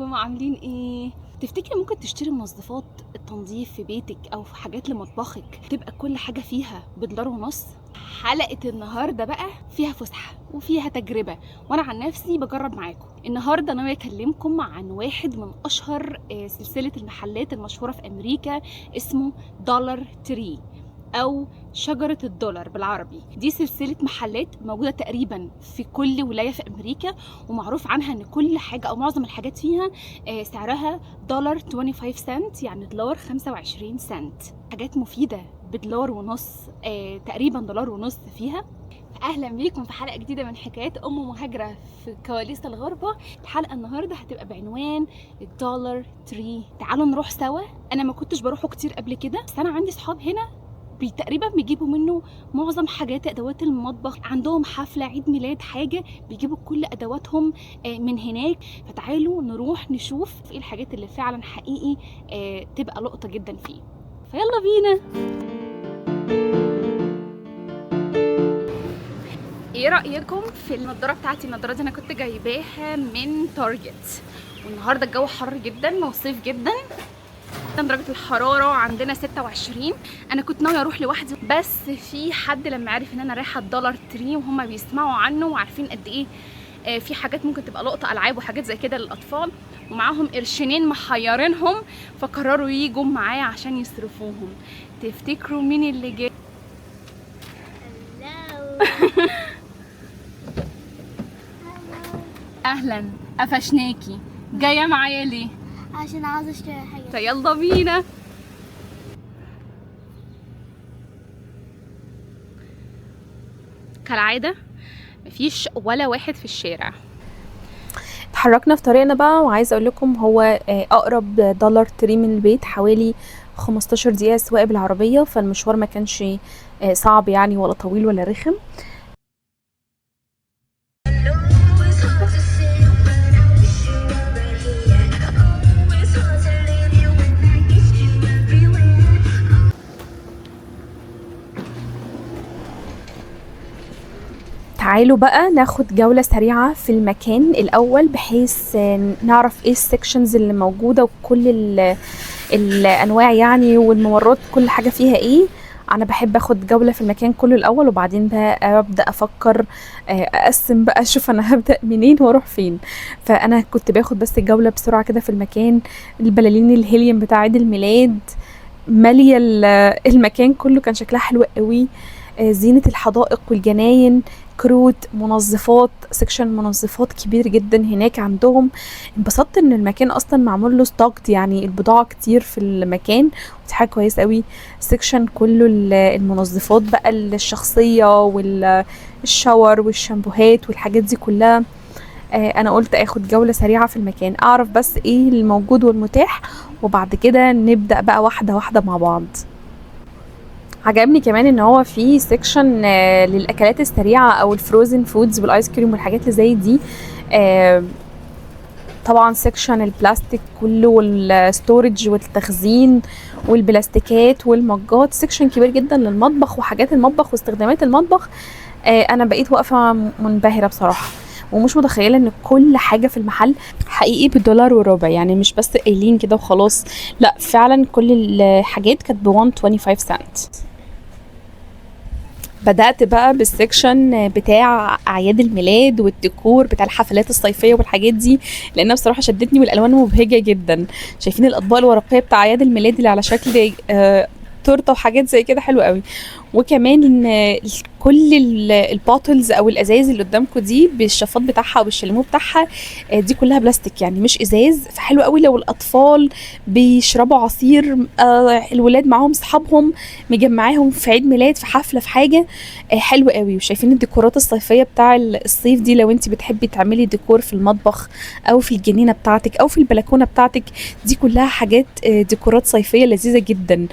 ازيكم عاملين ايه؟ تفتكري ممكن تشتري منظفات التنظيف في بيتك او في حاجات لمطبخك تبقى كل حاجه فيها ب$1.50؟ حلقه النهارده بقى فيها فسحه وفيها تجربه، وانا عن نفسي بجرب معاكم. النهارده انا اكلمكم عن واحد من اشهر سلسله المحلات المشهوره في امريكا، اسمه دولار تري او شجرة الدولار بالعربي. دي سلسلة محلات موجودة تقريبا في كل ولاية في امريكا، ومعروف عنها ان كل حاجة او معظم الحاجات فيها سعرها $25، يعني $25. حاجات مفيدة $1.50، تقريبا $1.50 فيها. اهلا بيكم في حلقه جديده من حكايات مهاجره في كواليس الغربه. الحلقه النهارده هتبقى بعنوان الدولار تري. تعالوا نروح سوا. انا ما كنتش بروحه كتير قبل كده، بس انا عندي صحاب هنا تقريبا بيجيبوا منه معظم حاجات ادوات المطبخ. عندهم حفله، عيد ميلاد، حاجه، بيجيبوا كل ادواتهم من هناك. فتعالوا نروح نشوف ايه الحاجات اللي فعلا حقيقي تبقى لقطه جدا فيه. فيلا بينا. ايه رايكم في النضاره بتاعتي؟ النضاره دي انا كنت جايباها من تارجت، والنهارده الجو حر جدا وصيف جدا. درجة الحرارة عندنا 26. انا كنت ناوية اروح لوحدي، بس في حد لما عرف ان انا رايحة الدولار تري وهم بيسمعوا عنه وعارفين قد ايه في حاجات ممكن تبقى لقطة العاب وحاجات زي كده للاطفال، ومعاهم قرشينين محيرينهم، فقرروا يجوا معايا عشان يصرفوهم. تفتكروا مين اللي جاي؟ اهلا، قفشناكي. جايه معايا ليه؟ عشان عاوزة اشتري حاجة. فيلا بينا. كالعادة مفيش ولا واحد في الشارع. اتحركنا في طريقنا بقى، وعايزه اقول لكم هو اقرب دولار تري من البيت حوالي 15 دقيقه سواقه بالعربيه، فالمشوار ما كانش صعب يعني ولا طويل ولا رخم. تعالوا بقى ناخد جولة سريعة في المكان الأول، بحيث نعرف ايه السكشنز اللي موجودة وكل الأنواع يعني والممرات كل حاجة فيها ايه. أنا بحب أخد جولة في المكان كله الأول، وبعدين بقى أبدأ أفكر أقسم بقى أشوف أنا هبدأ منين وأروح فين. فأنا كنت باخد بس الجولة بسرعة كده في المكان. البلالين الهيليوم بتاع عيد الميلاد مالية المكان كله، كان شكلها حلو قوي. زينة الحدائق والجناين، كروت، منظفات، سكشن منظفات كبير جدا هناك عندهم. انبسطت ان المكان اصلا معمول له ستوكد، يعني البضاعة كتير في المكان، ودي حاجة كويس قوي. سكشن كله المنظفات بقى الشخصية والشاور والشامبوهات والحاجات دي كلها. انا قلت اخد جولة سريعة في المكان، اعرف بس ايه الموجود والمتاح، وبعد كده نبدأ بقى واحدة واحدة مع بعض. عجبني كمان ان هو في سيكشن للاكلات السريعه او الفروزن فودز والايس كريم والحاجات اللي زي دي. طبعا سيكشن البلاستيك كله والستورج والتخزين والبلاستيكات والمجات. سيكشن كبير جدا للمطبخ وحاجات المطبخ واستخدامات المطبخ. انا بقيت واقفه منبهره بصراحه، ومش متخيله ان كل حاجه في المحل حقيقي $1.25، يعني مش بس قايلين كده وخلاص، لا فعلا كل الحاجات كانت ب$1.25. بدأت بقى بالسكشن بتاع أعياد الميلاد والديكور بتاع الحفلات الصيفية والحاجات دي، لأنها بصراحة شدتني والألوان مبهجة جدا. شايفين الأطباق الورقية بتاع أعياد الميلاد اللي على شكل تورته وحاجات زي كده حلوة قوي. وكمان كل البوتلز او الازايز اللي قدامكم دي بالشفاط بتاعها وبالشليمو بتاعها، دي كلها بلاستيك يعني مش ازاز. فحلو قوي لو الاطفال بيشربوا عصير، الولاد معاهم صحابهم مجمعاهم في عيد ميلاد، في حفله، في حاجه، حلو قوي. وشايفين الديكورات الصيفيه بتاع الصيف دي، لو انت بتحبي تعملي ديكور في المطبخ او في الجنينه بتاعتك او في البلكونه بتاعتك، دي كلها حاجات ديكورات صيفيه لذيذه جدا.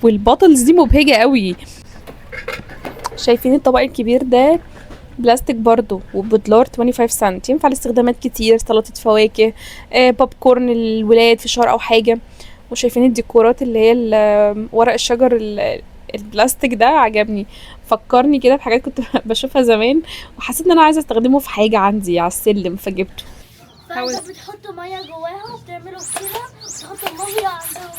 والبوتلز دي مبهجه قوي. شايفين الطبق الكبير ده بلاستيك برضو وب$1.25، ينفع لاستخدامات كتير، سلطة فواكه، بوب كورن الولاد في شهر او حاجة. وشايفين الديكورات اللي هي ورق الشجر البلاستيك ده، عجبني، فكرني كده بحاجات كنت بشوفها زمان، وحسيت ان انا عايزة استخدمه في حاجة عندي على السلم فجبته. فانت بتحط ميه جواها وبتعملوا كده وتحط الميه عندهم.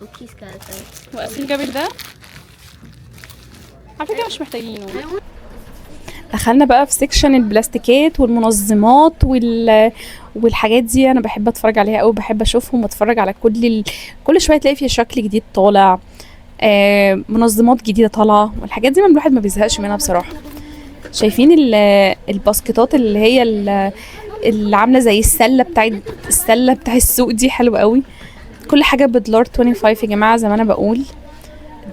كوكيز كده. واقفين جابر ده على فكره مش محتاجينه. دخلنا بقى في سيكشن البلاستيكات والمنظمات والحاجات دي. انا بحب اتفرج عليها قوي، بحب اشوفهم واتفرج على كل شويه تلاقي فيها شكل جديد طالع، منظمات جديده طالعه، والحاجات دي الواحد ما بيزهقش منها بصراحه. شايفين الباسكتات اللي هي اللي عامله زي السله بتاع السوق دي، حلوه قوي. كل حاجه بدولار 25 يا جماعه زي ما انا بقول.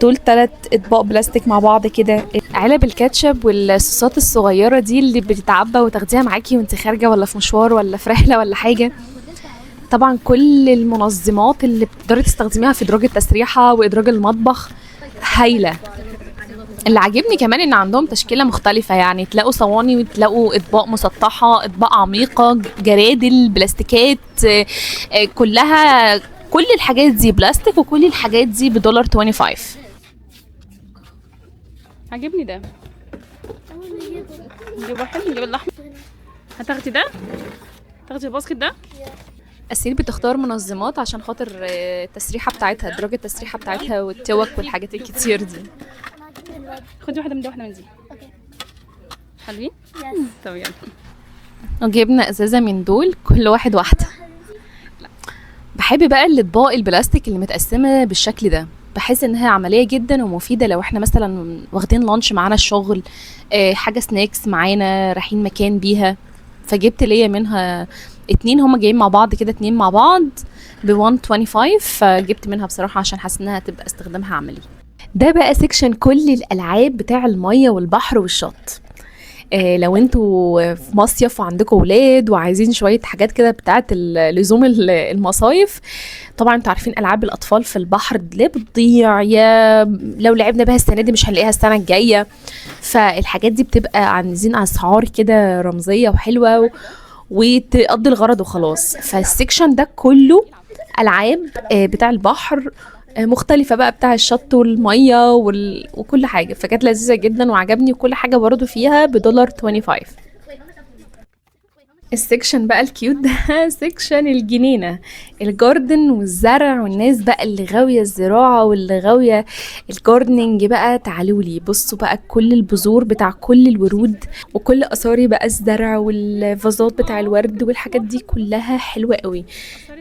دول 3 اطباق بلاستيك مع بعض كده. علب الكاتشب والصوصات الصغيره دي اللي بتتعبى وتاخديها معاكي وانت خارجه ولا في مشوار ولا في رحله ولا حاجه. طبعا كل المنظمات اللي بتقدري تستخدميها في ادراج التسريحه وادراج المطبخ هايله. اللي عاجبني كمان ان عندهم تشكيله مختلفه، يعني تلاقوا صواني وتلاقوا اطباق مسطحه، اطباق عميقه، جرادل، بلاستيكات، كلها كل الحاجات دي بلاستيك وكل الحاجات دي بدولار 25. عجبني ده، يبقى حلو. نجيب الاحمر. هتاخدي ده؟ تاخدي الباسكت ده؟ أسيل بتختار منظمات عشان خاطر التسريحه بتاعتها، ادراج التسريحه بتاعتها والتوك والحاجات الكتير دي. خدي واحده من دي واحده من دي. حلوين؟ طب يلا. وجبنا ازازه من دول كل واحده. بحب بقى الاطباق البلاستيك اللي متقسمه بالشكل ده، بحس انها عمليه جدا ومفيده لو احنا مثلا واخدين لانش معانا الشغل، حاجه سناكس معانا رايحين مكان بيها. فجبت ليا منها 2، هما جايين مع بعض كده 2 مع بعض ب 125، فجبت منها بصراحه عشان حاسه انها تبقى استخدامها عملي. ده بقى سيكشن كل الالعاب بتاع الميه والبحر والشط. لو انتوا في مصيف وعندكم ولاد وعايزين شويه حاجات كده بتاعه لزوم المصايف، طبعا انتوا عارفين العاب الاطفال في البحر لا بتضيع، يا لو لعبنا بها السنه دي مش هنلاقيها السنه الجايه. فالحاجات دي بتبقى عايزين اسعار كده رمزيه وحلوه وتقضي الغرض وخلاص. فالسيكشن ده كله العاب بتاع البحر مختلفة بقى، بتاع الشط والمية وكل حاجة. فكانت لذيذة جدا وعجبني، وكل حاجة برضو فيها بدولار 25. السكشن بقى الكيوت ده سكشن الجنينة، الجاردن والزرع، والناس بقى اللي غاوية الزراعة واللي غاوية الجاردنينج بقى. تعالولي بصوا بقى كل البذور بتاع كل الورود وكل أثاري بقى الزرع والفازات بتاع الورد والحاجات دي كلها حلوة قوي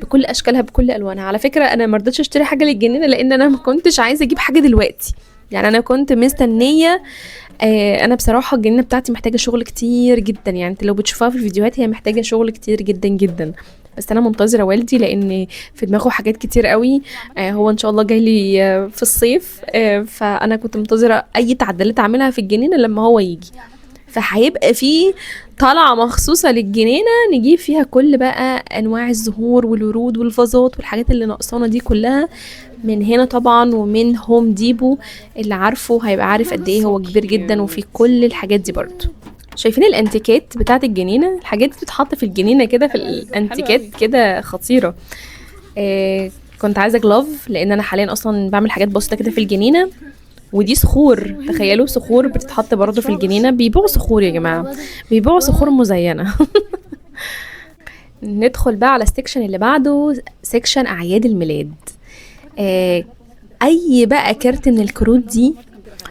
بكل أشكالها بكل ألوانها. على فكرة أنا مرضتش اشتري حاجة للجنينة لأن أنا ما كنتش عايزة أجيب حاجة دلوقتي، يعني أنا كنت مستنية. انا بصراحه الجنينه بتاعتي محتاجه شغل كتير جدا، يعني انت لو بتشوفها في الفيديوهات هي محتاجه شغل كتير جدا جدا. بس انا منتظره والدي لان في دماغه حاجات كتير قوي. هو ان شاء الله جاي لي في الصيف، فانا كنت منتظره اي تعديلات اعملها في الجنينه لما هو يجي. فهيبقى في طلعه مخصوصه للجنينه نجيب فيها كل بقى انواع الزهور والورود والفازات والحاجات اللي ناقصانا دي كلها من هنا طبعا، ومن هوم ديبو اللي عارفه هيبقى عارف قد ايه هو كبير جدا وفي كل الحاجات دي برضو. شايفين الانتيكات بتاعت الجنينه؟ الحاجات دي بتتحط في الجنينه كده، في الانتيكات كده خطيره. كنت عايزه جلوف لان انا حاليا اصلا بعمل حاجات بسيطه كده في الجنينه. ودي صخور، تخيلوا صخور بتتحط برضو في الجنينه. بيبيعوا صخور يا جماعه، بيبيعوا صخور مزينه. ندخل بقى على السكشن اللي بعده، سكشن اعياد الميلاد. اي بقى كارت من الكروت دي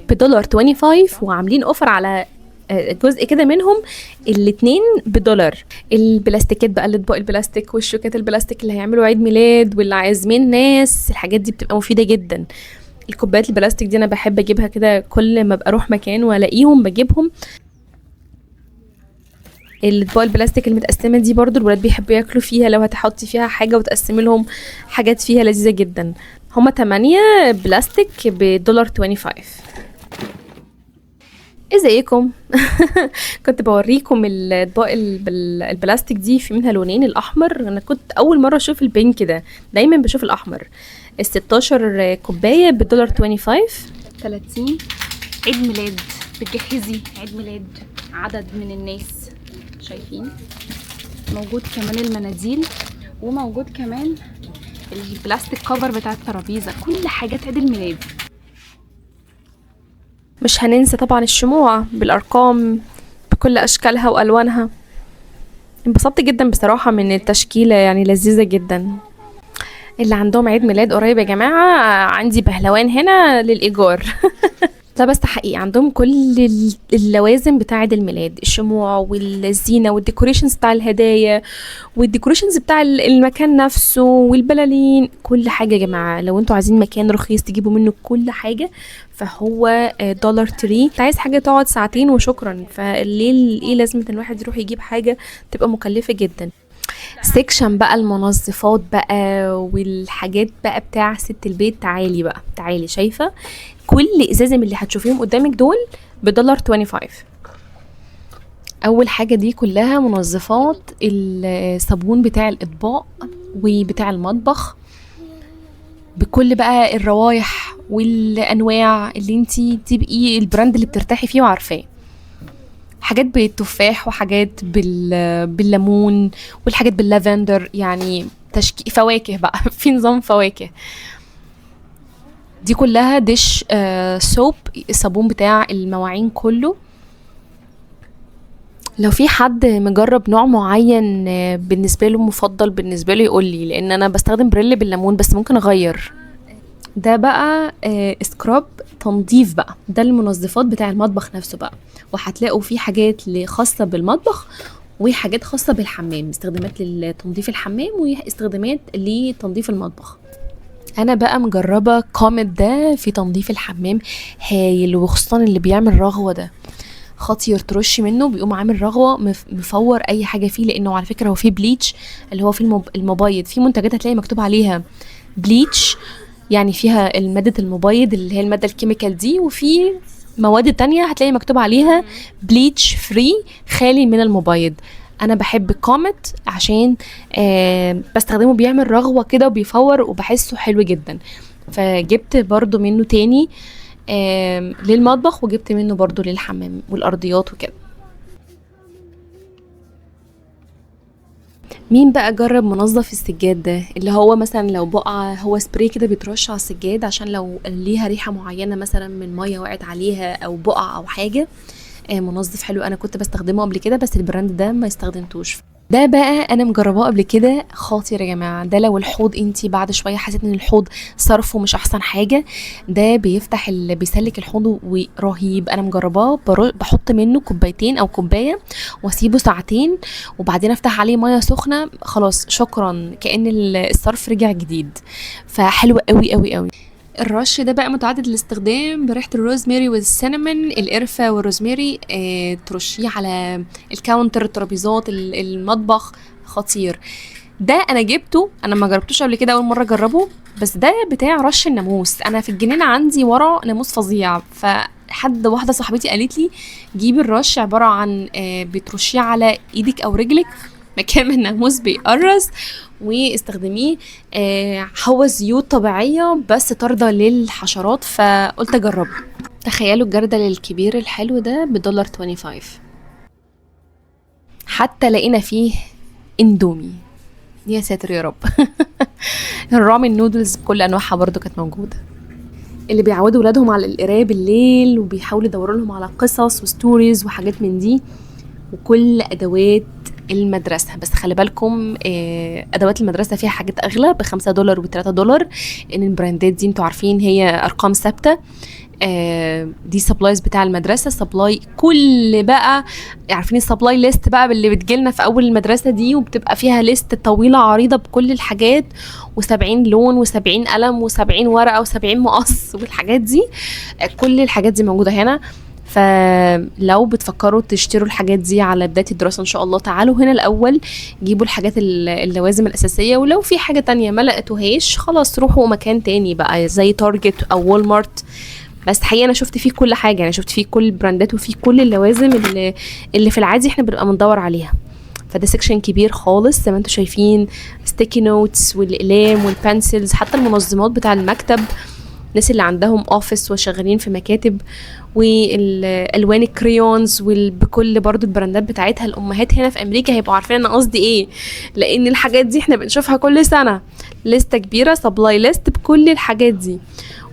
بدولار 25، وعاملين اوفر على جزء كده منهم الاتنين بدولار. البلاستيكات بقى، الاطباق البلاستيك والشوكات البلاستيك اللي هيعملوا عيد ميلاد واللي عازمين ناس، الحاجات دي بتبقى مفيده جدا. الكوبايات البلاستيك دي انا بحب اجيبها كده كل ما ابقى اروح مكان والاقيهم بجيبهم. الاطباق البلاستيك المتقسمه دي برضو الولاد بيحبوا ياكلوا فيها، لو هتحطي فيها حاجه وتقسمي لهم حاجات فيها لذيذه جدا. هما 8 بلاستيك بدولار 25. ازيكم؟ كنت بوريكم الاطباق البلاستيك دي، في منها لونين، الاحمر انا كنت اول مره اشوف البينك ده، دايما بشوف الاحمر. ال16 كوبايه بدولار 25. 30 عيد ميلاد، بتجهزي عيد ميلاد عدد من الناس. شايفين موجود كمان المناديل، وموجود كمان البلاستيك كفر بتاع الترابيزه، كل حاجات عيد الميلاد. مش هننسى طبعا الشموع بالارقام بكل اشكالها والوانها. انبسطت جدا بصراحة من التشكيلة، يعني لذيذة جدا. اللي عندهم عيد ميلاد قريب يا جماعة، عندي بهلوان هنا للإيجار. لا بس حقيقي عندهم كل اللوازم بتاع عيد الميلاد، الشموع والزينة والديكوريشنز بتاع الهدايا والديكوريشنز بتاع المكان نفسه والبلالين، كل حاجة يا جماعة. لو انتوا عايزين مكان رخيص تجيبوا منه كل حاجة فهو دولار تري. انت عايز حاجة تقعد ساعتين وشكرا، فالليل ايه لازمة ان الواحد يروح يجيب حاجة تبقى مكلفة جدا. سيكشن بقى المنظفات بقى والحاجات بقى بتاع ست البيت. تعالي بقى، تعالي. شايفة كل ازازة من اللي هتشوفيهم قدامك دول بدولار 25. اول حاجة دي كلها منظفات الصابون بتاع الاطباق وبتاع المطبخ بكل بقى الروايح والانواع اللي انتي تبقي البراند اللي بترتاحي فيه وعارفاه. حاجات بالتفاح وحاجات بالليمون والحاجات باللافندر، يعني فواكه بقى. في نظام فواكه. دي كلها ديش سوب، الصابون بتاع المواعين كله. لو في حد مجرب نوع معين بالنسبه له مفضل بالنسبه له يقول لي، لان انا بستخدم بريل بالليمون بس ممكن اغير. ده بقى سكراب تنظيف بقى، ده المنظفات بتاع المطبخ نفسه بقى. وهتلاقوا فيه حاجات خاصه بالمطبخ وحاجات خاصه بالحمام، استخدامات لتنظيف الحمام واستخدامات لتنظيف المطبخ. انا بقى مجربه كوميت ده في تنظيف الحمام، هايل. وخصوصا اللي بيعمل رغوه ده خطير، ترشي منه بيقوم عامل رغوه مفور اي حاجه فيه. لانه على فكره هو فيه بليتش اللي هو في المبيض. في منتجات هتلاقي مكتوب عليها بليتش يعني فيها المادة المبيض اللي هي المادة الكيميكال دي، وفي مواد تانية هتلاقي مكتوب عليها بليتش فري خالي من المبيض. انا بحب كوميت عشان بستخدمه بيعمل رغوة كده وبيفور وبحسه حلو جدا. فجبت برضو منه تاني للمطبخ، وجبت منه برضو للحمام والارضيات وكده. مين بقى جرب منظف السجاد ده، اللي هو مثلا لو بقعة هو سبراي كده بيترش على السجاد عشان لو ليها ريحة معينة مثلا من مية وقعت عليها او بقعة او حاجة. منظف حلو، انا كنت بستخدمه قبل كده بس البراند ده ما استخدمتوش. ده بقى انا مجرباه قبل كده، خاطر يا جماعه. ده لو الحوض انتي بعد شويه حسيت ان الحوض صرفه مش احسن حاجه، ده بيفتح بيسلك الحوض ورهيب. انا مجرباه، بحط منه كوبايتين او كوبايه واسيبه ساعتين وبعدين افتح عليه ميه سخنه، خلاص شكرا، كأن الصرف رجع جديد. فحلو قوي قوي قوي. الرش ده بقى متعدد الاستخدام بريحة الروزماري والسينامون، القرفة والروزماري. ترشيه على الكاونتر، الترابيزات، المطبخ، خطير. ده انا جبته، انا ما جربتوش قبل كده، اول مرة اجربه. بس ده بتاع رش الناموس. انا في الجنينة عندي ورا ناموس فظيع، فحد واحدة صاحبتي قالت لي جيبي الرش، عبارة عن بترشيه على ايدك او رجلك مكان الناموس بيقرص، واستخدميه. هو زيوت طبيعية بس طاردة للحشرات، فقلت اجربه. تخيلوا الجردل الكبير الحلو ده بدولار 25. حتى لقينا فيه اندومي، يا ساتر يا رب. الرامن نودلز بكل انواعها برضو كانت موجودة. اللي بيعودوا ولادهم على القرايه بالليل وبيحاولوا يدوروا لهم على قصص وستوريز وحاجات من دي، وكل ادوات المدرسة. بس خلي بالكم ادوات المدرسة فيها حاجات اغلى ب$5 و$3، لان البراندات دي انتوا عارفين هي ارقام ثابتة. دي سبلايز بتاع المدرسة، سبلاي كل بقى عارفين السبلاي ليست بقى اللي بتجيلنا في اول المدرسة دي، وبتبقى فيها ليست طويلة عريضة بكل الحاجات، و70 لون و70 قلم و70 ورقة و70 مقص والحاجات دي. كل الحاجات دي موجودة هنا. فلو بتفكروا تشتروا الحاجات دي على بداية الدراسة ان شاء الله، تعالوا هنا الاول جيبوا الحاجات اللوازم الاساسية، ولو في حاجة تانية ما لقيتوهاش خلاص روحوا مكان تاني بقى زي تارجت او وول مارت. بس حقيقة انا شفت فيه كل حاجة، انا شفت فيه كل البراندات وفيه كل اللوازم اللي في العادي احنا بنبقى بندور عليها. فده سيكشن كبير خالص زي ما انتم شايفين، ستيكي نوتس والاقلام والبنسلز، حتى المنظمات بتاع المكتب، الناس اللي عندهم اوفيس وشغالين في مكاتب، والالوان الكريونز بكل برضو البراندات بتاعتها. الامهات هنا في امريكا هيبقوا عارفين انا قصدي ايه، لان الحاجات دي احنا بنشوفها كل سنة، لستة كبيرة، سبلاي ليست بكل الحاجات دي.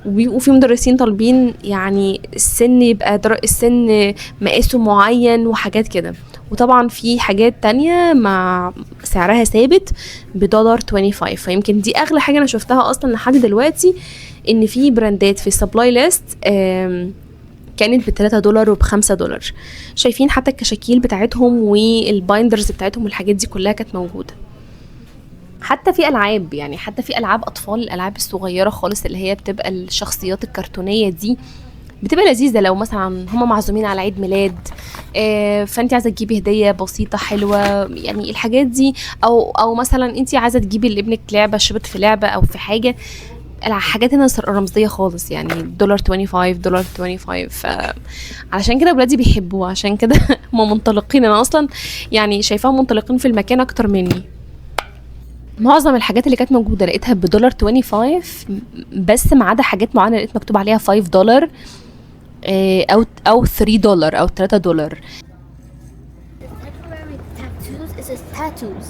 وبيبقوا في مدرسين طالبين يعني السن يبقى السن مقاسه معين وحاجات كده. وطبعا في حاجات تانية مع سعرها ثابت $1.25. فيمكن دي اغلى حاجة انا شفتها اصلا لحد دلوقتي، ان في براندات في السبلاي ليست كانت $3 وب$5. شايفين حتى الكشاكيل بتاعتهم والبايندرز بتاعتهم والحاجات دي كلها كانت موجودة. حتى في العاب، يعني حتى في العاب اطفال، الالعاب الصغيره خالص اللي هي بتبقى الشخصيات الكرتونيه دي بتبقى لذيذه. لو مثلا هم معزومين على عيد ميلاد فانت عايزه تجيبي هديه بسيطه حلوه، يعني الحاجات دي، او مثلا انت عايزه تجيبي لابنك لعبه، شبط في لعبه او في حاجه. الحاجات هنا رمزيه خالص، يعني $1.25. فعلشان كده ولادي بيحبوه، عشان كده هم منطلقين. انا اصلا يعني شايفاهم منطلقين في المكان اكتر مني. معظم الحاجات اللي كانت موجوده لقيتها $1.25 بس، ما عدا حاجات معينه لقيت مكتوب عليها $5 او $3 او $3. Temporary tattoos. It says tattoos.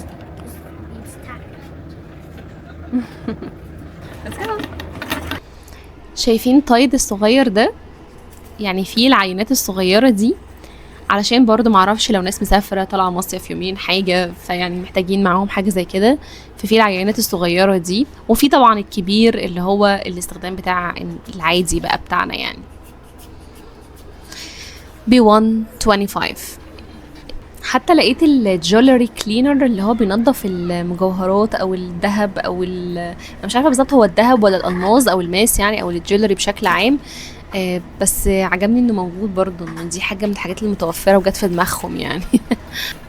It's tattoo. شايفين تايد الصغير ده؟ يعني فيه العينات الصغيره دي، علشان برضو معرفش لو ناس مسافرة طالعة مصيف يومين حاجة، فيعني محتاجين معاهم حاجة زي كده. ففي العينات الصغيرة دي، وفي طبعا الكبير اللي هو الاستخدام بتاع العادي بقى بتاعنا يعني ب$1.25. حتى لقيت الجولري كلينر اللي هو بينظف المجوهرات او الذهب او أنا مش عارفة بالظبط هو الذهب ولا الألماس او الماس يعني، او الجولري بشكل عام. بس عجبني انه موجود برضو، ان دي حاجه من الحاجات اللي متوفره وجت في دماغهم يعني.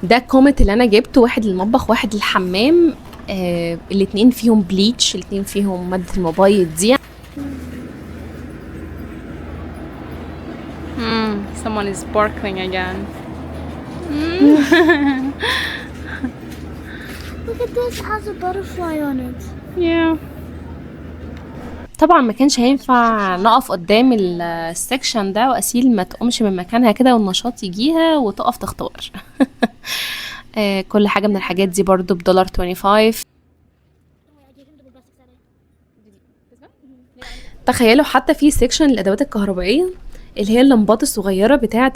ده كومت اللي انا جبته، واحد للمطبخ واحد للحمام. الاتنين فيهم بليتش، الاتنين فيهم ماده المبيض دي. Someone is sparkling again. Look at this. It has a butterfly on it. Yeah. طبعا ما كانش هينفع نقف قدام السكشن ده واسيل ما تقومش من مكانها كده والنشاط يجيها وتقف تختار. كل حاجه من الحاجات دي برضو $1.25. تخيلوا حتى في سيكشن الادوات الكهربائيه اللي هي اللمبات الصغيره بتاعه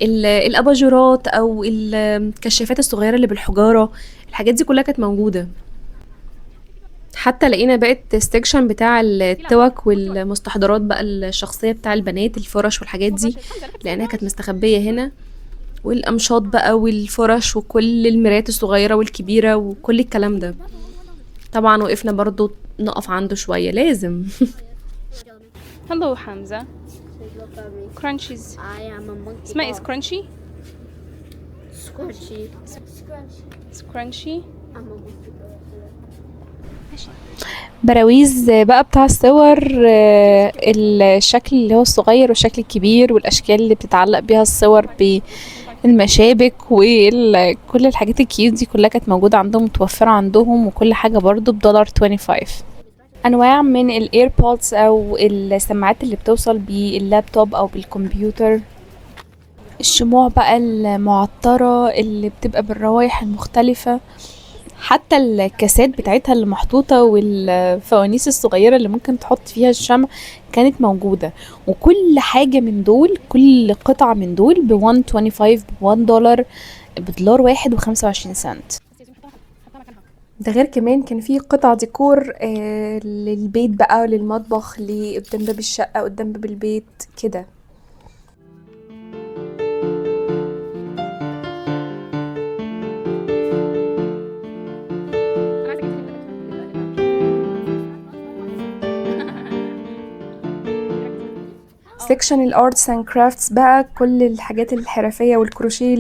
الاباجورات او الكشافات الصغيره اللي بالحجاره. الحاجات دي كلها كانت موجوده. حتى لقينا بقت سيكشن بتاع التوك والمستحضرات بقى الشخصيه بتاع البنات، الفرش والحاجات دي لانها كانت مستخبيه هنا، والامشاط بقى والفرش وكل المرايات الصغيره والكبيره وكل الكلام ده. طبعا وقفنا برضو نقف عنده شويه، لازم. Hello Hamza. Look at me. Crunchies. I am a monkey. اسمها is dog. crunchy. Scrunchy. Scrunchy. It's crunchy. I'm a monkey dog. براويز بقى بتاع الصور، الشكل اللي هو الصغير والشكل الكبير والاشكال اللي بتتعلق بيها الصور بالمشابك وكل الحاجات الكيوت دي كلها كانت موجودة عندهم، متوفرة عندهم، وكل حاجة برضو $1.25. انواع من الايربودز او السماعات اللي بتوصل باللابتوب او بالكمبيوتر. الشموع بقى المعطرة اللي بتبقى بالروايح المختلفة، حتى الكاسات بتاعتها اللي محطوطة والفوانيس الصغيرة اللي ممكن تحط فيها الشمع كانت موجودة. وكل حاجة من دول، كل قطعة من دول $1.25 $1.25. ده غير كمان كان في قطع ديكور للبيت بقى وللمطبخ، قدام باب الشقة قدام باب البيت كده. سيكشن الارتس اند كرافتس بقى، كل الحاجات الحرفيه والكروشيه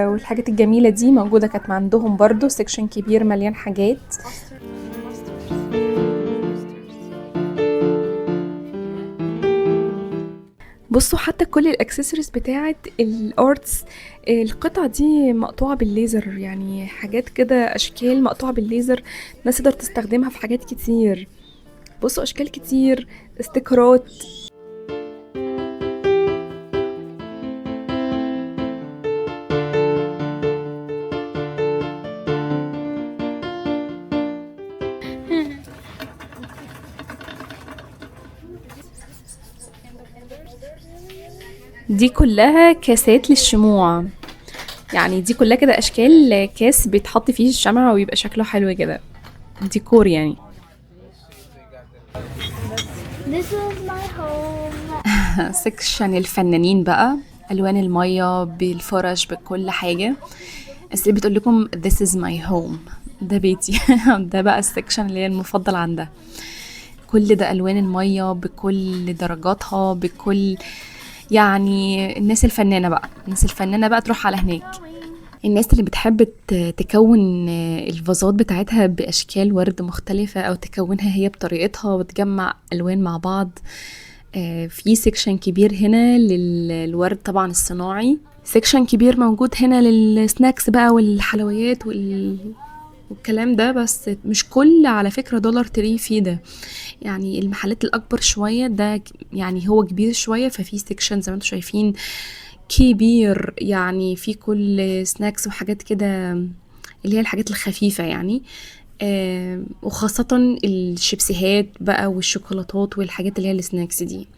والحاجات الجميله دي موجوده كانت عندهم برضو. سيكشن كبير مليان حاجات. بصوا حتى كل الاكسسوارز بتاعه الارتس، القطع دي مقطوعه بالليزر، يعني حاجات كده اشكال مقطوعه بالليزر، الناس تقدر تستخدمها في حاجات كتير. بصوا اشكال كتير، استيكرات. دي كلها كاسات للشموع، يعني دي كلها كده اشكال كاس بيتحط فيه الشمع ويبقى شكله حلو كده، ديكور يعني. This is my home. سكشن الفنانين بقى، الوان الميه بالفرش بكل حاجه. بس بتقول لكم this is my home، ده بيتي. ده بقى السكشن اللي هي المفضل عندها. كل ده الوان الميه بكل درجاتها، بكل يعني الناس الفنانه بقى، الناس الفنانه بقى تروح على هناك. الناس اللي بتحب تكون الفازات بتاعتها باشكال ورد مختلفه، او تكونها هي بطريقتها وتجمع الوان مع بعض. في سيكشن كبير هنا للورد طبعا الصناعي، سيكشن كبير موجود هنا للسناكس بقى والحلويات والكلام ده. بس مش كل على فكرة دولار تري فيه ده، يعني المحلات الأكبر شوية ده يعني هو كبير شوية، ففي سيكشن زي ما انتم شايفين كبير، يعني في كل سناكس وحاجات كده اللي هي الحاجات الخفيفة يعني. وخاصة الشيبسيهات بقى والشوكولاتات والحاجات اللي هي السناكس دي.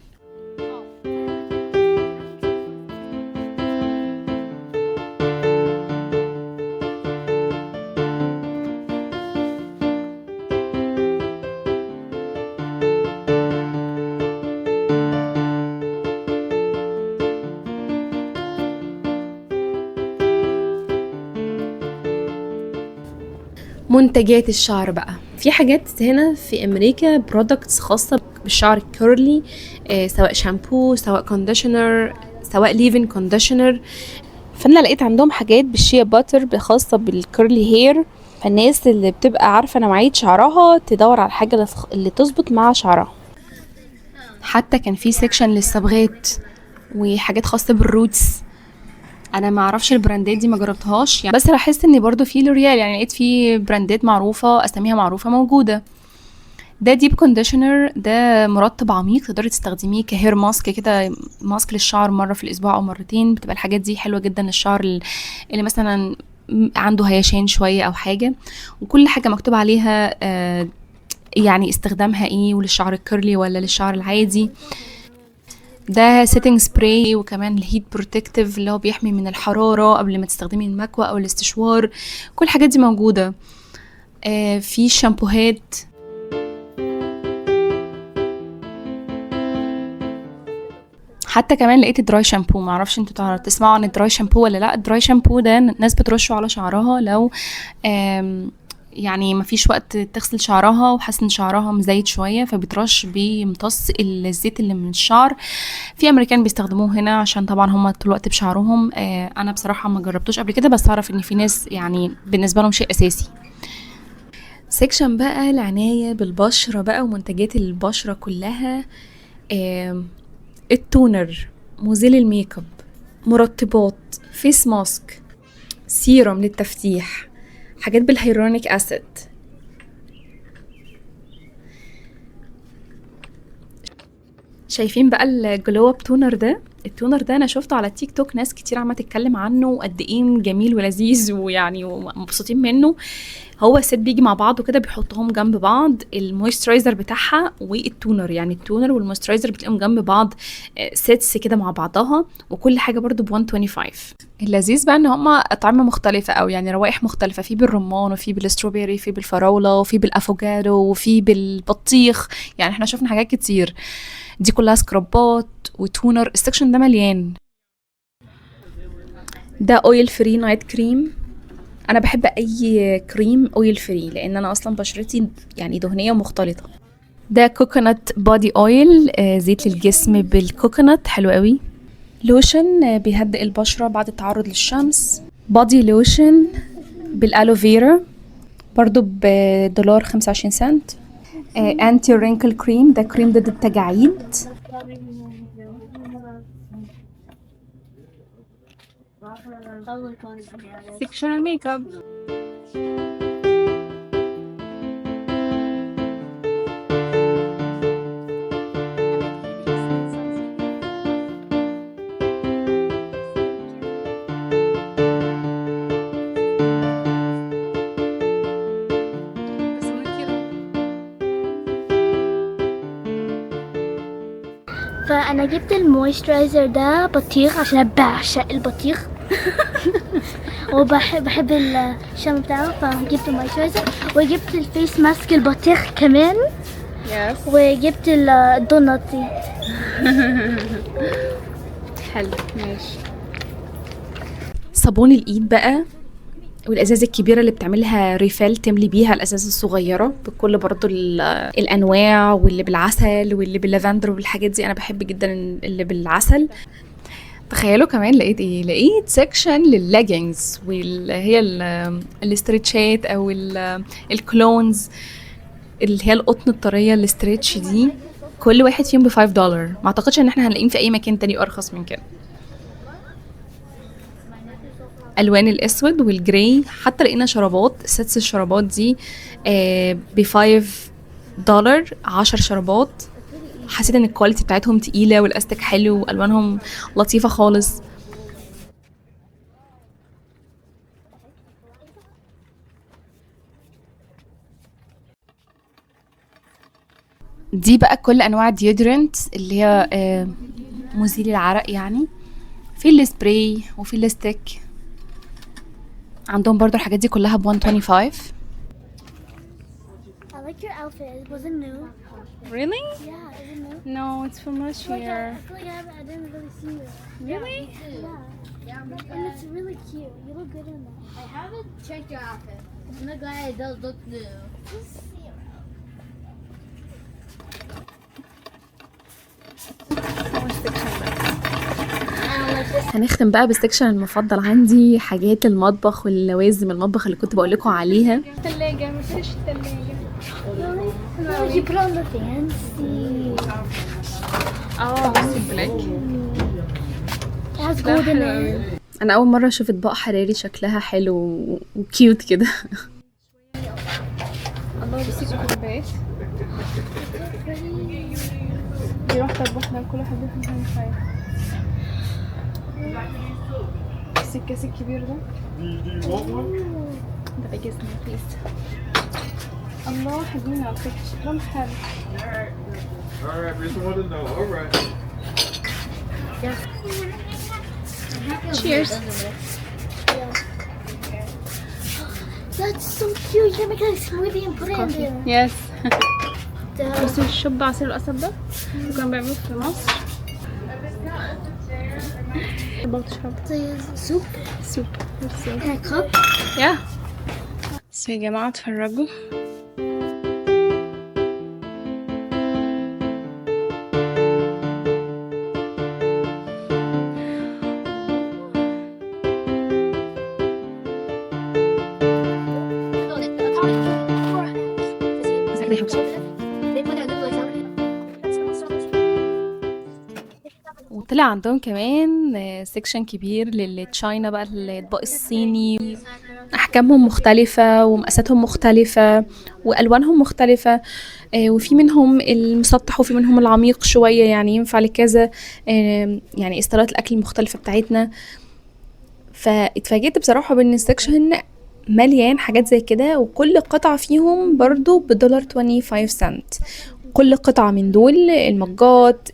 منتجات الشعر بقى، في حاجات هنا في امريكا برودكتس خاصه بالشعر الكيرلي، سواء شامبو سواء كونديشنر سواء ليفين كونديشنر. فانا لقيت عندهم حاجات بالشيا باتر خاصه بالكيرلي هير، فالناس اللي بتبقى عارفه نوعيه شعرها تدور على الحاجه اللي تظبط مع شعرها. حتى كان في سيكشن للصبغات وحاجات خاصه بالروتس. انا ما اعرفش البراندات دي، ما جربتهاش يعني، بس لاحظت ان برضو في لوريال، يعني لقيت في براندات معروفه اساميها معروفه موجوده. ده ديب كونديشنر، ده مرطب عميق تقدري تستخدميه كهير ماسك كده، ماسك للشعر مره في الاسبوع او مرتين. بتبقى الحاجات دي حلوه جدا للشعر اللي مثلا عنده هيشان شويه او حاجه، وكل حاجه مكتوب عليها يعني استخدامها ايه، وللشعر الكيرلي ولا للشعر العادي. ده سيتنج سبراي، وكمان الهيت بروتكتيف اللي هو بيحمي من الحرارة قبل ما تستخدمي المكوى او الاستشوار. كل الحاجات دي موجودة. في شامبوهات، حتى كمان لقيت الدراي شامبو. معرفش انتوا تسمعوا عن الدراي شامبو ولا لا. الدراي شامبو ده ناس بترشه على شعرها لو يعني ما فيش وقت تغسل شعرها وحاسه ان شعرها مزيت شويه، فبترش بيمتص الزيت اللي من الشعر. في امريكان بيستخدموه هنا عشان طبعا هم طول الوقت بشعرهم. انا بصراحه ما جربتوش قبل كده، بس اعرف ان في ناس يعني بالنسبه لهم شيء اساسي. سيكشن بقى العنايه بالبشره بقى ومنتجات البشره كلها. التونر، مزيل الميك اب، مرطبات، فيس ماسك، سيروم للتفتيح، حاجات بالهيرونيك اسيد. شايفين بقى الجلو اب تونر ده؟ التونر ده انا شفته على التيك توك، ناس كتير عماله تتكلم عنه وقد ايه جميل ولذيذ ويعني مبسوطين منه. هو سيت بيجي مع بعض وكده، بيحطهم جنب بعض، المويسترايزر بتاعها والتونر، يعني التونر والمويسترايزر بتلاقيهم جنب بعض سيتس كده مع بعضها، وكل حاجه برضو ب 125. اللذيذ بقى ان هما اطعمه مختلفه، او يعني روائح مختلفه، في بالرمان وفي بالستروبيري، في بالفراوله وفي بالافوكادو وفي بالبطيخ، يعني احنا شفنا حاجات كتير. دي كلها سكرابات وتونر. السكشن ده مليان. ده اويل فري نايت كريم. انا بحب اي كريم اويل فري لان انا اصلا بشرتي يعني دهنيه ومختلطه. ده كوكونات بودي اويل، زيت للجسم بالكوكونات، حلو قوي. لوشن بيهدئ البشره بعد التعرض للشمس. بودي لوشن بالالوفيرا برضو بدولار 25 سنت. انتي رينكل كريم، ده كريم ضد التجاعيد. سيكشن الميك اب. انا جبت المويسترايزر ده بطيخ عشان أنا بعشق البطيخ. وبحب الشم بتاعه، فجبت المويسترايزر وجبت الفيس ماسك البطيخ كمان. وجبت الدونات دي. حلو ماشي. صابون الايد بقى والازازه الكبيره اللي بتعملها ريفيل تملي بيها الازازه الصغيره بكل برضو الانواع، واللي بالعسل واللي باللافندر والحاجات دي. انا بحب جدا اللي بالعسل. تخيلوا كمان لقيت ايه؟ لقيت سيكشن للليجينجز واللي هي الاسترتشات او الكلونز اللي هي القطن الطريه الاسترتش دي. كل واحد فيهم ب$5. ما اعتقدش ان احنا هنلاقيهم في اي مكان تاني ارخص من كده. الوان الاسود والجراي. حتى لقينا شرابات، سيتس الشرابات دي ب$5 10 شرابات. حسيت ان الكواليتي بتاعتهم تقيله والاستك حلو والوانهم لطيفه خالص. دي بقى كل انواع الديودرنت اللي هي مزيل العرق يعني. في السبراي وفي الستيك. عندهم برضو الحاجات دي كلها ب$125. I like your outfit. Was it new? Really? Yeah, is it new? No, it's from last Like year. I feel like I didn't really see it. Really? Yeah. And it's really cute. You look good in that. I haven't checked your outfit. I'm glad it does look new. Just see it. هنختم بقى بالسكشن المفضل عندي، حاجات المطبخ واللوازم المطبخ اللي كنت بقول لكم عليها. الثلاجة، ما فيش الثلاجة. No, you put on the fancy. بس البلاك. It has gold in it. انا اول مره اشوف اطباق حراري شكلها حلو وكيوت كده. الله بيسيب الكوبايات. دي واحدة بواحدة كل واحد بياخد منها شوية. الكاس الكبير ده. ده بيجزني بليز. الله حلوين على فكرة، شكلهم حلو. Alright, we just wanted to know. Alright. Cheers. That's so cute. You can make a smoothie and put it in there. Yes. The- بس الشوب عصير القصب ده وكانوا بيعملوه في مصر. تحب تشرب the soup سوب. in a cup. يا بس يا جماعة اتفرجوا. وطلع عندهم كمان سيكشن كبير للتشاينا بقى، الاطباق الصيني. احجامهم مختلفه ومقاساتهم مختلفه والوانهم مختلفه. وفي منهم المسطح وفي منهم العميق شويه، يعني ينفع لكذا يعني استيلات الاكل المختلفه بتاعتنا. فاتفاجئت بصراحه بان السيكشن مليان حاجات زي كده، وكل قطعه فيهم برضو $1.25. كل قطعة من دول المجات،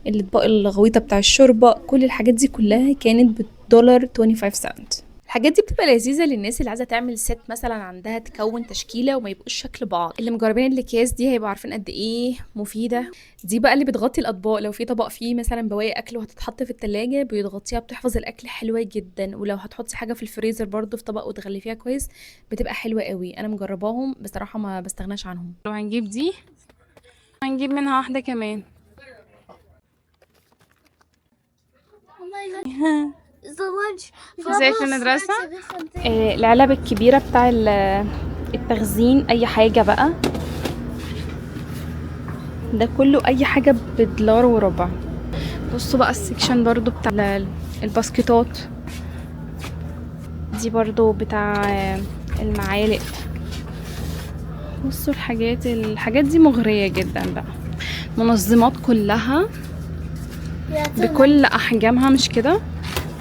الاطباق الغويطة بتاع الشوربة، كل الحاجات دي كلها كانت $1.25. الحاجات دي بتبقى لذيذة للناس اللي عايزة تعمل ست مثلا عندها تكون تشكيلة وما يبقوش شكل بعض. اللي مجربين الاكياس دي هيبقوا عارفين قد ايه مفيدة. دي بقى اللي بتغطي الاطباق. لو في طبق فيه مثلا بواقي اكل وهتتحط في التلاجة بتغطيها، بتحفظ الاكل حلوة جدا. ولو هتحطي حاجة في الفريزر برضو في طبق وتغلفيها كويس بتبقى حلوة قوي. انا مجرباهم بصراحة ما بستغناش عنهم. لو هنجيب دي هنجيب منها واحدة كمان. Oh my god. It's the lunch. زي في المدرسة. العلب الكبيرة بتاع التخزين، اي حاجة بقى ده كله اي حاجة $1.25. بصوا بقى السكشن برضو بتاع الباسكتات دي برضو بتاع المعالق. بصوا الحاجات دي مغرية جدا بقى. منظمات كلها بكل احجامها، مش كده،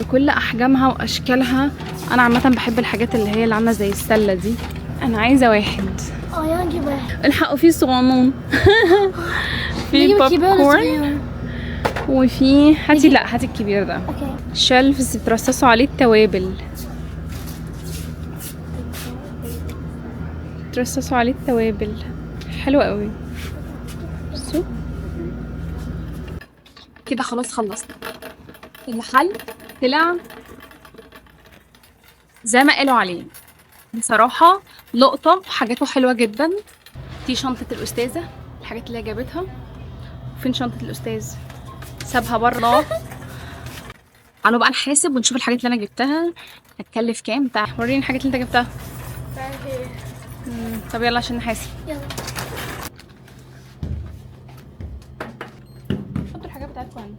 بكل احجامها واشكالها. انا عامه بحب الحاجات اللي هي اللي عامله زي السله دي. انا عايزه واحد. Oh, يلا نجيب واحد. الحقوا فيه صغنون. في بوب كورن. وفي هاتي، لا هاتي الكبير ده. اوكي. شلفز بترصصوا عليه التوابل، ترصصوا عليه التوابل، حلو قوي. بصوا كده خلاص خلصنا. المحل طلع زي ما قالوا عليه بصراحة، لقطة وحاجاته حلوة جدا. دي شنطة الأستاذة، الحاجات اللي هي جابتها. فين شنطة الأستاذ؟ سابها بره. تعالوا بقى نحاسب ونشوف الحاجات اللي أنا جبتها هتكلف كام. تعالوا وريني الحاجات اللي أنت جبتها. طب يلا عشان نحاسب. يلا. حطوا الحاجات بتاعتكم هنا.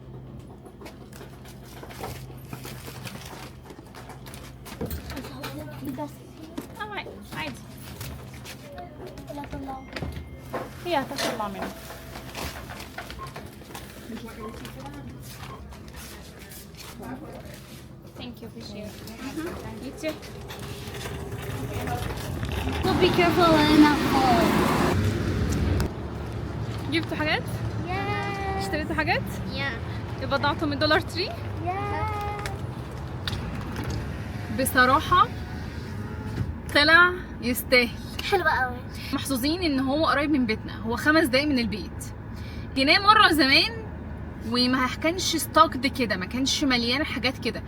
عادي لا طلعوا. هي هتطلع منه. Thank you, appreciate it. You too. So be careful when I'm home. جبتوا حاجات؟ Yeah. اشتريتوا حاجات؟ Yeah. يبقى ضعتوا من دولار تري؟ Yeah. بصراحة طلع يستاهل. حلوة قوي. محظوظين ان هو قريب من بيتنا، هو 5 دقايق من البيت. جيناه مرة زمان وما كانش ستوكد كده، ما كانش مليان حاجات كده،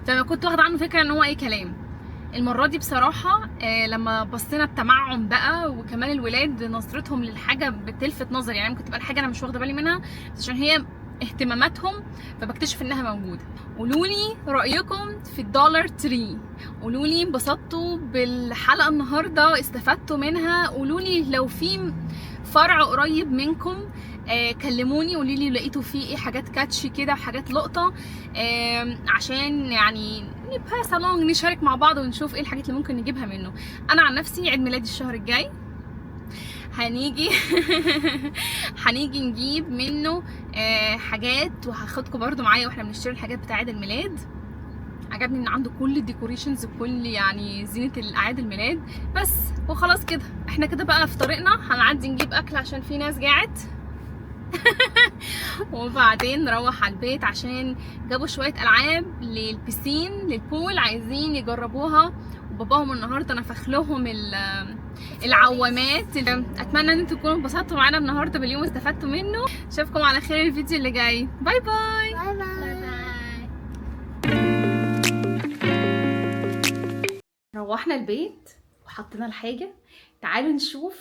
فما كنت واخده عنه فكره ان هو اي كلام. المره دي بصراحه لما بصينا بتمعن بقى، وكمان الولاد نظرتهم للحاجه بتلفت نظري، يعني ممكن تبقى الحاجه انا مش واخده بالي منها بس عشان هي اهتماماتهم فبكتشف انها موجوده. قولولي رايكم في الدولار تري، قولولي انبسطتوا بالحلقه النهارده، استفدتوا منها، قولولي لو في فرع قريب منكم كلموني قولي لي لقيتوا فيه ايه حاجات كاتشي كده وحاجات لقطه، عشان يعني نبقى صالون نشارك مع بعض ونشوف ايه الحاجات اللي ممكن نجيبها منه. انا عن نفسي عيد ميلادي الشهر الجاي هنيجي هنيجي نجيب منه حاجات، وهاخدكم برضو معايا واحنا بنشتري الحاجات بتاع عيد الميلاد. عجبني ان عنده كل الديكوريشنز وكل يعني زينه الاعياد الميلاد. بس وخلاص كده احنا كده بقى في طريقنا، هنعدي نجيب اكل عشان في ناس جاعت وبعدين نروح على البيت عشان جابوا شويه العاب للبسين للبول عايزين يجربوها، وباباهم النهارده نفخ لهم العوامات. اتمنى ان انتوا تكونوا انبسطتوا معانا النهارده باليوم واستفدتوا منه. اشوفكم على خير الفيديو اللي جاي. باي باي. باي باي. روحنا البيت وحطينا الحاجه، تعالوا نشوف.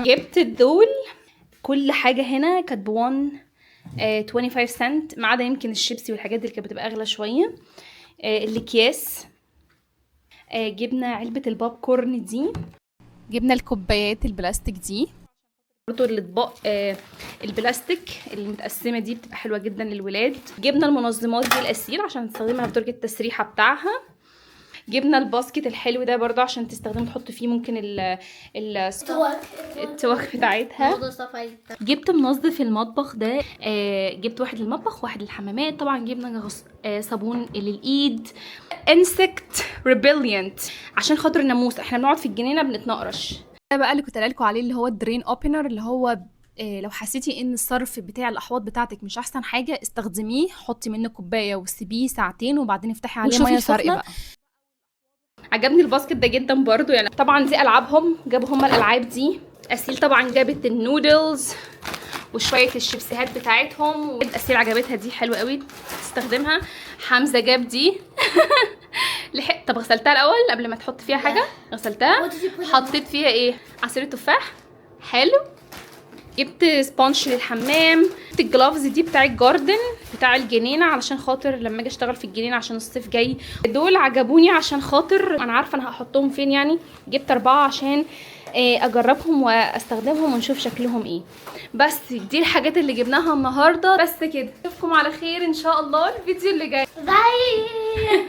جبت دول كل حاجه هنا كانت ب 25 سنت، ما عدا يمكن الشيبسي والحاجات دي اللي كانت بتبقى اغلى شويه. الاكياس، جبنا علبه البوب كورن دي، جبنا الكوبايات البلاستيك دي، برضو الاطباق البلاستيك المتقسمه دي بتبقى حلوه جدا للولاد. جبنا المنظمات دي الاسيل عشان تستخدمها في درجه التسريحه بتاعها. جبنا الباسكت الحلو ده برضو عشان تستخدمه تحط فيه ممكن التوك بتاعتها. جبت منظف المطبخ ده، جبت واحد للمطبخ واحد للحمامات. طبعا جبنا صابون للايد انسكت ريبيلينت عشان خاطر الناموس، احنا بنقعد في الجنينه بنتنقرش. ده بقى اللي كنت قايله لكم عليه اللي هو الدرين اوبنر، اللي هو لو حسيتي ان الصرف بتاع الاحواض بتاعتك مش احسن حاجه استخدميه، حطي منه كوبايه وسيبيه ساعتين وبعدين افتحي عليه ميه سخنه. عجبني الباسكت ده جدا برضو، يعني طبعا دي العابهم، جابوا هما الالعاب دي. اسيل طبعا جابت النودلز وشويه الشيبسيهات بتاعتهم، اسيل عجبتها دي حلوه قوي تستخدمها. حمزه جاب دي طب غسلتها الاول قبل ما تحط فيها حاجه؟ غسلتها. حطيت فيها ايه؟ عصير تفاح حلو. جبت سبونج للحمام، جبت الجلافز دي بتاع الجاردن بتاع الجنينه علشان خاطر لما اجي اشتغل في الجنينه عشان الصيف جاي. دول عجبوني عشان خاطر انا عارفه انا هحطهم فين يعني. جبت 4 عشان اجربهم واستخدمهم ونشوف شكلهم ايه. بس دي الحاجات اللي جبناها النهارده. بس كده اشوفكم على خير ان شاء الله الفيديو اللي جاي. باي.